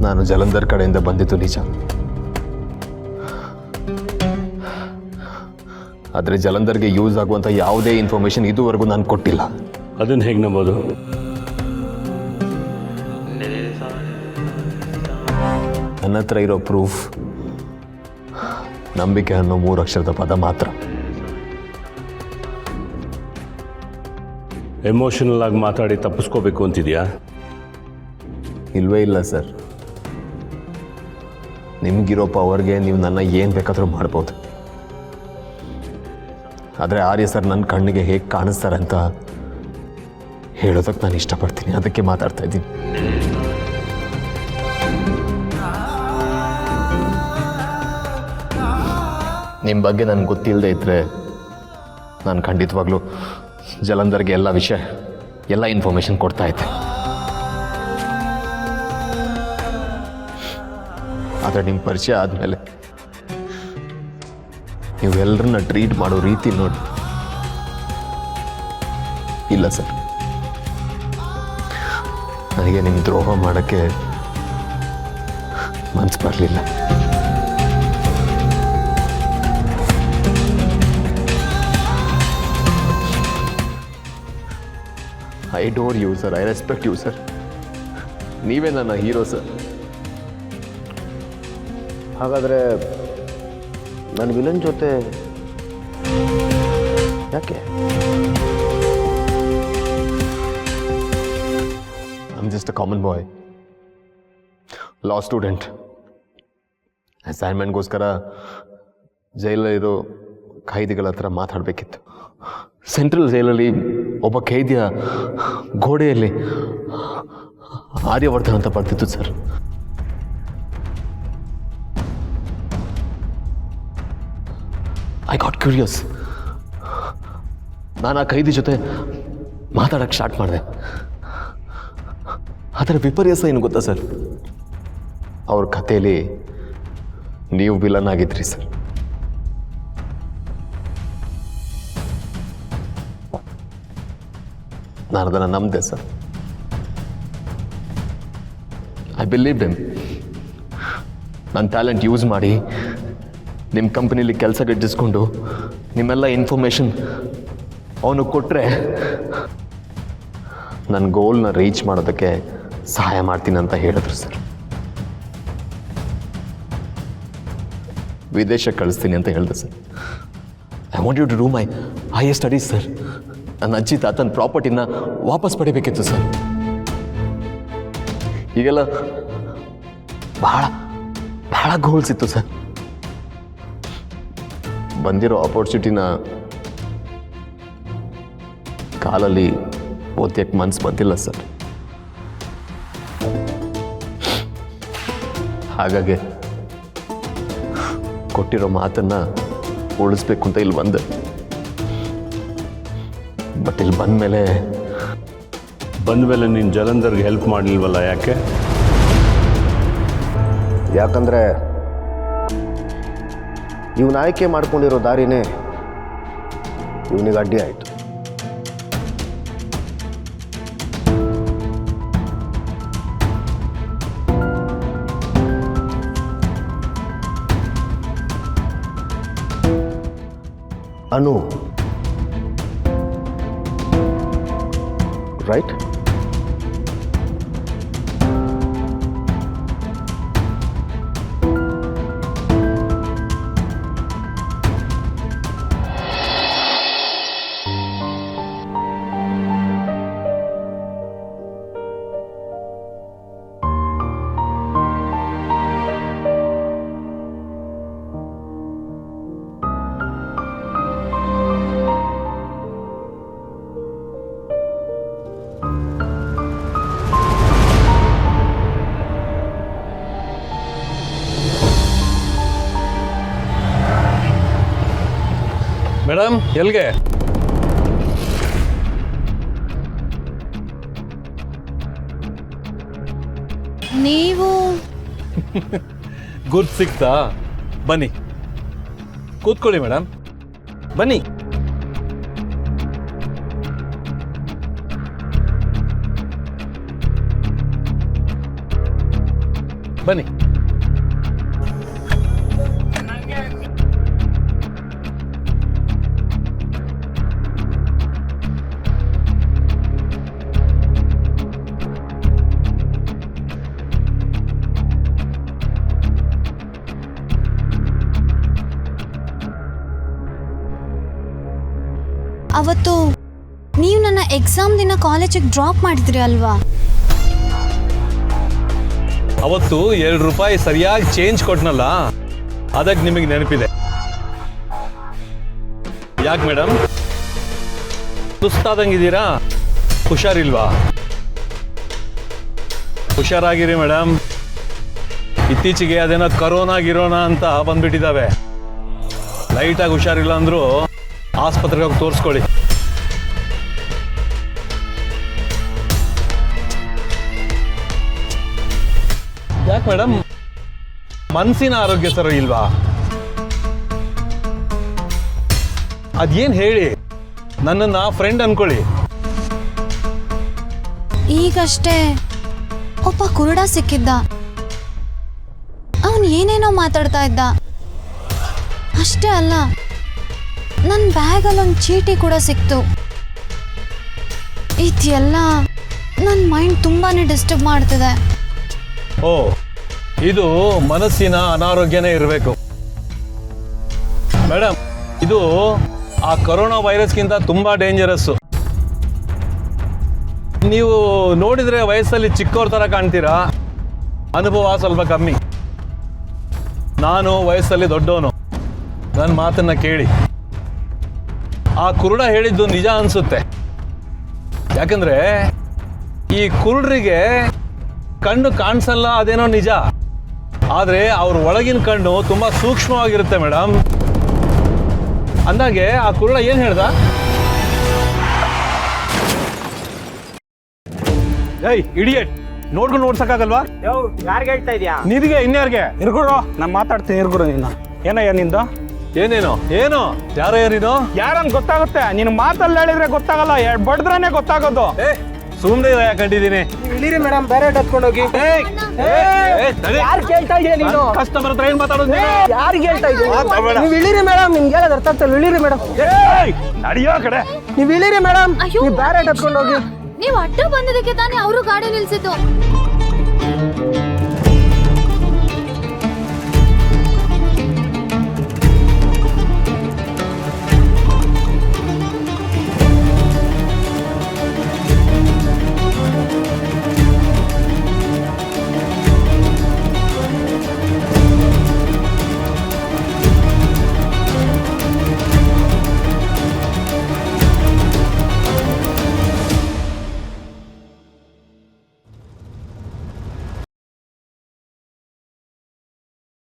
ನಾನು ಜಲಂಧರ್ ಕಡೆಯಿಂದ ಬಂದಿದ್ದು ನಿಜ. ಆದರೆ ಜಲಂಧರ್ಗೆ ಯೂಸ್ ಆಗುವಂಥ ಯಾವುದೇ ಇನ್ಫಾರ್ಮೇಷನ್ ಇದುವರೆಗೂ ನಾನು ಕೊಟ್ಟಿಲ್ಲ. ಅದನ್ನು ಹೇಗೆ ನಂಬೋದು? ನನ್ನ ಹತ್ರ ಇರೋ ಪ್ರೂಫ್ ನಂಬಿಕೆ ಅನ್ನೋ 3 ಅಕ್ಷರದ ಪದ ಮಾತ್ರ. ಎಮೋಷನಲ್ ಆಗಿ ಮಾತಾಡಿ ತಪ್ಪಿಸ್ಕೋಬೇಕು ಅಂತಿದೆಯಾ? ಇಲ್ವೇ ಇಲ್ಲ ಸರ್. ನಿಮಗಿರೋ ಪವರ್ಗೆ ನೀವು ನನ್ನ ಏನು ಬೇಕಾದರೂ ಮಾಡ್ಬೋದು. ಆದರೆ ಆರ್ಯ ಸರ್ ನನ್ನ ಕಣ್ಣಿಗೆ ಹೇಗೆ ಕಾಣಿಸ್ತಾರೆ ಅಂತ ಹೇಳೋದಕ್ಕೆ ನಾನು ಇಷ್ಟಪಡ್ತೀನಿ. ಅದಕ್ಕೆ ಮಾತಾಡ್ತಾ ಇದ್ದೀನಿ. ನಿಮ್ಮ ಬಗ್ಗೆ ನನಗೆ ಗೊತ್ತಿಲ್ಲದೆ ಇದ್ದರೆ ನಾನು ಖಂಡಿತವಾಗ್ಲೂ ಜಲಂಧರ್ಗೆ ಎಲ್ಲ ವಿಷಯ, ಎಲ್ಲ ಇನ್ಫಾರ್ಮೇಷನ್ ಕೊಡ್ತಾ ಇದ್ದೆ. ಆದರೆ ನಿಮ್ಮ ಪರಿಚಯ ಆದಮೇಲೆ ನೀವು ಎಲ್ಲರನ್ನ ಟ್ರೀಟ್ ಮಾಡೋ ರೀತಿ ನೋಡಿ, ಇಲ್ಲ ಸರ್, ನನಗೆ ನಿಮ್ಮ ದ್ರೋಹ ಮಾಡೋಕ್ಕೆ ಮನಸ್ಸು ಬರಲಿಲ್ಲ. I adore you sir, I respect you sir. ನೀವೇ ನನ್ನ ಹೀರೋ ಸರ್. ಹಾಗಾದರೆ ನನ್ನ ವಿಲನ್ ಜೊತೆ ಯಾಕೆ? I am just a common boy, law student. ಅಸೈನ್ಮೆಂಟ್ಗೋಸ್ಕರ ಜೈಲಲ್ಲಿರೋ ಖೈದಿಗಳ ಹತ್ರ ಮಾತಾಡಬೇಕಿತ್ತು. ಸೆಂಟ್ರಲ್ ಜೈಲಲ್ಲಿ ಒಬ್ಬ ಖೈದಿಯ ಗೋಡೆಯಲ್ಲಿ ಆರ್ಯವರ್ಧನ್ ಅಂತ ಬರ್ತಿತ್ತು ಸರ್. I got curious. ನಾನು ಆ ಖೈದಿ ಜೊತೆ ಮಾತಾಡೋಕ್ಕೆ ಸ್ಟಾರ್ಟ್ ಮಾಡಿದೆ. ಅದರ ವಿಪರ್ಯಾಸ ಏನು ಗೊತ್ತಾ ಸರ್? ಅವ್ರ ಕಥೆಯಲ್ಲಿ ನೀವು ವಿಲನ್ ಆಗಿದ್ರಿ ಸರ್. ನಾನು ಅದನ್ನು ನಂಬಿದೆ ಸರ್. I believe them. ನನ್ನ ಟ್ಯಾಲೆಂಟ್ ಯೂಸ್ ಮಾಡಿ ನಿಮ್ಮ ಕಂಪ್ನಿಲಿ ಕೆಲಸ ಗಿಟ್ಟಿಸ್ಕೊಂಡು ನಿಮ್ಮೆಲ್ಲ ಇನ್ಫಾರ್ಮೇಷನ್ ಅವನು ಕೊಟ್ಟರೆ ನನ್ನ ಗೋಲ್ನ ರೀಚ್ ಮಾಡೋದಕ್ಕೆ ಸಹಾಯ ಮಾಡ್ತೀನಿ ಅಂತ ಹೇಳಿದ್ರು ಸರ್. ವಿದೇಶಕ್ಕೆ ಕಳಿಸ್ತೀನಿ ಅಂತ ಹೇಳಿದೆ sir. I want you to do my higher studies sir. ನನ್ನ ಅಜ್ಜಿ ತಾತನ ಪ್ರಾಪರ್ಟಿನ ವಾಪಸ್ ಪಡಿಬೇಕಿತ್ತು ಸರ್. ಈಗೆಲ್ಲ ಬಹಳ ಬಹಳ ಗೋಲ್ಸ್ ಇತ್ತು ಸರ್. ಬಂದಿರೋ ಆಪರ್ಚುನಿಟಿನ ಕಾಲಲ್ಲಿ ಓದ್ಯಕ್ಕೆ ಮನ್ಸು ಬಂದಿಲ್ಲ ಸರ್. ಹಾಗಾಗಿ ಕೊಟ್ಟಿರೋ ಮಾತನ್ನು ಉಳಿಸ್ಬೇಕು ಅಂತ ಇಲ್ಲಿ ಬಂದೆ. ಬಟ್ ಇಲ್ಲಿ ಬಂದಮೇಲೆ ನೀನು ಜಲಂಧರ್ಗೆ ಹೆಲ್ಪ್ ಮಾಡಲಿಲ್ವಲ್ಲ? ಯಾಕೆ? ಯಾಕಂದರೆ ಇವನ ಆಯ್ಕೆ ಮಾಡ್ಕೊಂಡಿರೋ ದಾರಿನೇ ಇವನಿಗೆ ಅಡ್ಡಿ ಆಯಿತು. ಅನು, ರೈಟ್? ಮೇಡಮ್, ಎಲ್ಲಿಗೆ? ನೀವು ಗುರ್ತು ಸಿಕ್ತಾ? ಬನ್ನಿ ಕೂತ್ಕೊಳ್ಳಿ ಮೇಡಮ್, ಬನ್ನಿ. ಬನ್ನಿ. ಅವತ್ತು ನೀವು ನನ್ನ ಎಕ್ಸಾಮ್ ದಿನ ಕಾಲೇಜಿಗೆ ಡ್ರಾಪ್ ಮಾಡಿದ್ರಿ ಅಲ್ವಾ? ಅವತ್ತು 2 ರೂಪಾಯಿ ಸರಿಯಾಗಿ ಚೇಂಜ್ ಕೊಟ್ನಲ್ಲ, ಅದಕ್ಕೆ ನಿಮಗೆ ನೆನಪಿದೆ. ಯಾಕೆ ಮೇಡಮ್ ಸುಸ್ತಾದಂಗಿದ್ದೀರಾ? ಹುಷಾರಿಲ್ವಾ? ಹುಷಾರಾಗಿರಿ ಮೇಡಮ್. ಇತ್ತೀಚೆಗೆ ಅದೇನೋ ಕರೋನಾ ಗಿರೋನಾ ಅಂತ ಬಂದ್ಬಿಟ್ಟಿದ್ದಾವೆ. ಲೈಟಾಗಿ ಹುಷಾರಿಲ್ಲ ಅಂದರೂ ಆಸ್ಪತ್ರೆಗೆ ಹೋಗಿ ತೋರಿಸ್ಕೊಳ್ಳಿ. ಯಾಕೆ ಮೇಡಮ್ ಮನಸ್ಸಿನ ಆರೋಗ್ಯ ಸರಿ ಇಲ್ವಾ? ಅದೇನು ಹೇಳಿ, ನನ್ನನ್ನ ಫ್ರೆಂಡ್ ಅನ್ಕೊಳ್ಳಿ. ಈಗಷ್ಟೇ ಒಬ್ಬ ಕುರುಡ ಸಿಕ್ಕಿದ್ದ. ಅವನು ಏನೇನೋ ಮಾತಾಡ್ತಾ ಇದ್ದ. ಅಷ್ಟೇ ಅಲ್ಲ, ನನ್ನ ಬ್ಯಾಗಲ್ಲಿ ಒಂದು ಚೀಟಿ ಕೂಡ ಸಿಕ್ತು. ಇದೆಲ್ಲ ನನ್ನ ಮೈಂಡ್ ತುಂಬಾನೇ ಡಿಸ್ಟರ್ಬ್ ಮಾಡ್ತಿದೆ. ಓ, ಇದು ಮನಸ್ಸಿನ ಅನಾರೋಗ್ಯನೇ ಇರಬೇಕು ಮೇಡಮ್. ಇದು ಆ ಕೊರೋನಾ ವೈರಸ್ಗಿಂತ ತುಂಬಾ ಡೇಂಜರಸ್ಸು. ನೀವು ನೋಡಿದ್ರೆ ವಯಸ್ಸಲ್ಲಿ ಚಿಕ್ಕವ್ರ ಥರ ಕಾಣ್ತೀರಾ, ಅನುಭವ ಸ್ವಲ್ಪ ಕಮ್ಮಿ. ನಾನು ವಯಸ್ಸಲ್ಲಿ ದೊಡ್ಡವನು. ನನ್ನ ಮಾತನ್ನ ಕೇಳಿ. ಆ ಕುರುಡ ಹೇಳಿದ್ದು ನಿಜ ಅನ್ಸುತ್ತೆ. ಯಾಕಂದ್ರೆ ಈ ಕುರುಡರಿಗೆ ಕಣ್ಣು ಕಾಣಿಸಲ್ಲ, ಅದೇನೋ ನಿಜ. ಆದರೆ ಅವ್ರ ಒಳಗಿನ ಕಣ್ಣು ತುಂಬ ಸೂಕ್ಷ್ಮವಾಗಿರುತ್ತೆ ಮೇಡಮ್. ಅಂದಾಗೆ ಆ ಕುರುಡ ಏನು ಹೇಳ್ದ? ಏಯ್ ಇಡಿಯಟ್, ನೋಡ್ಕೊಂಡು ನೋಡ್ಸಕ್ಕಾಗಲ್ವಾ? ಯಾರಿಗೆ ಹೇಳ್ತಾ ಇದೀಯಾ? ನಿನಗೆ ಇನ್ಯಾರಿಗೆ? ಇರ್ಗುರು, ನಾನು ಮಾತಾಡ್ತೀನಿ. ಇರ್ಗುರು, ನೀನು ಏನಯ್ಯ ನಿಂದು? ಏನೇನೋ ಏನು? ಯಾರಯ್ಯ ನೀನು? ಯಾರಂತ ಗೊತ್ತಾಗುತ್ತೆ? ನೀನು ಮಾತಲ್ಲಿ ಹೇಳಿದ್ರೆ ಗೊತ್ತಾಗಲ್ಲ, ಬಡ್ದ್ರನೇ ಗೊತ್ತಾಗೋದು. ಸುಮ್ಮನೆ ಕಂಡಿದ್ದೀನಿ. ಇಳಿರಿ ಮೇಡಮ್, ಬೇರೆ ಹತ್ಕೊಂಡು ಹೋಗಿ. ಯಾರು ಕೇಳ್ತಾ ಇದೀಯ ನೀನು? ಕಸ್ಟಮರ್ ಹತ್ರ ಏನ್ ಮಾತಾಡೋದು? ಯಾರಿಗೆ ಹೇಳ್ತಾ ಇದೀಯ? ನೀವು ಇಳಿರಿ ಮೇಡಮ್, ನಿಮ್ಗೆ ಹೇಳೋದು ಅರ್ಥ ಆಗ್ತಲ್ಲ. ಇಳಿರಿ ಮೇಡಮ್, ನಡಿಯೋ ಕಡೆ. ನೀವು ಇಳಿರಿ ಮೇಡಮ್, ನೀವು ಬೇರೆ ಹತ್ಕೊಂಡು ಹೋಗಿ. ನೀವು ಅಡ್ಡ ಬಂದಿದ್ದಕ್ಕೆ ತಾನೇ ಅವರು ಗಾಡಿ ನಿಲ್ಸಿದ್ದು.